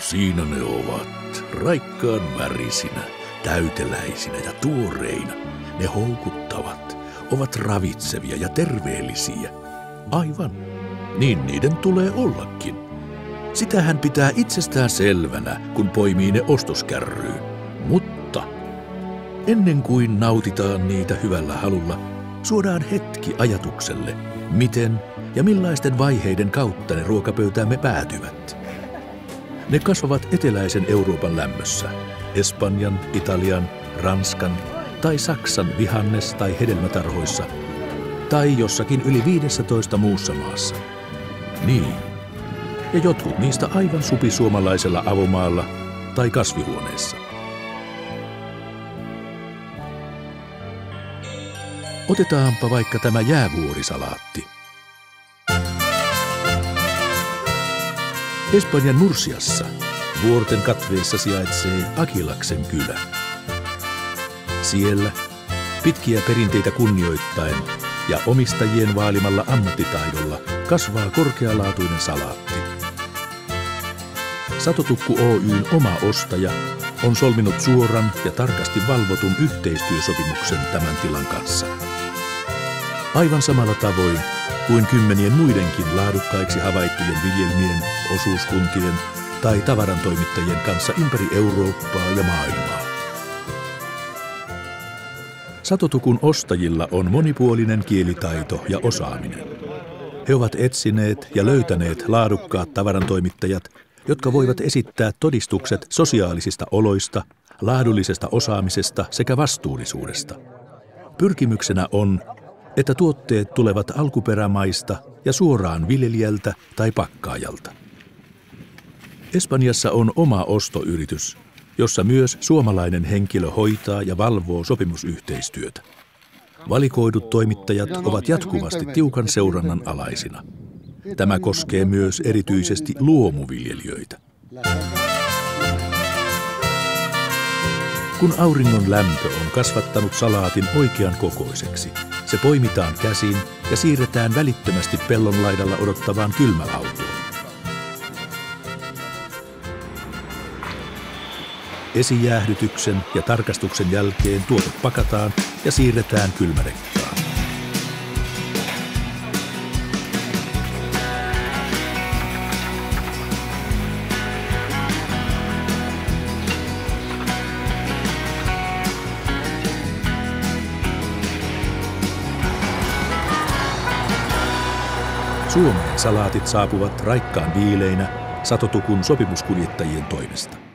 Siinä ne ovat, raikkaan värisinä, täyteläisinä ja tuoreina. Ne houkuttavat, ovat ravitsevia ja terveellisiä. Aivan, niin niiden tulee ollakin. Sitähän pitää itsestään selvänä, kun poimii ne ostoskärryyn. Mutta ennen kuin nautitaan niitä hyvällä halulla, suodaan hetki ajatukselle, miten ja millaisten vaiheiden kautta ne ruokapöytäämme päätyvät. Ne kasvavat eteläisen Euroopan lämmössä, Espanjan, Italian, Ranskan tai Saksan vihannes- tai hedelmätarhoissa, tai jossakin yli 15 muussa maassa. Niin, ja jotkut niistä aivan supisuomalaisella avomaalla tai kasvihuoneessa. Otetaanpa vaikka tämä jäävuorisalaatti. Espanjan Murciassa, vuorten katveessa sijaitsee Akilaksen kylä. Siellä, pitkiä perinteitä kunnioittaen ja omistajien vaalimalla ammattitaidolla, kasvaa korkealaatuinen salaatti. Satotukku Oyn oma ostaja on solminut suoran ja tarkasti valvotun yhteistyösopimuksen tämän tilan kanssa. Aivan samalla tavoin kuin kymmenien muidenkin laadukkaiksi havaittujen viljelmien, osuuskuntien tai tavarantoimittajien kanssa ympäri Eurooppaa ja maailmaa. Satotukun ostajilla on monipuolinen kielitaito ja osaaminen. He ovat etsineet ja löytäneet laadukkaat tavarantoimittajat, jotka voivat esittää todistukset sosiaalisista oloista, laadullisesta osaamisesta sekä vastuullisuudesta. Pyrkimyksenä on, että tuotteet tulevat alkuperämaista ja suoraan viljelijältä tai pakkaajalta. Espanjassa on oma ostoyritys, jossa myös suomalainen henkilö hoitaa ja valvoo sopimusyhteistyötä. Valikoidut toimittajat ovat jatkuvasti tiukan seurannan alaisina. Tämä koskee myös erityisesti luomuviljelijöitä. Kun auringon lämpö on kasvattanut salaatin oikean kokoiseksi, se poimitaan käsin ja siirretään välittömästi pellon laidalla odottavaan kylmälautoon. Esijäähdytyksen ja tarkastuksen jälkeen tuote pakataan ja siirretään kylmärekkaan. Suomeen salaatit saapuvat raikkaan viileinä Satotukun sopimuskuljettajien toimesta.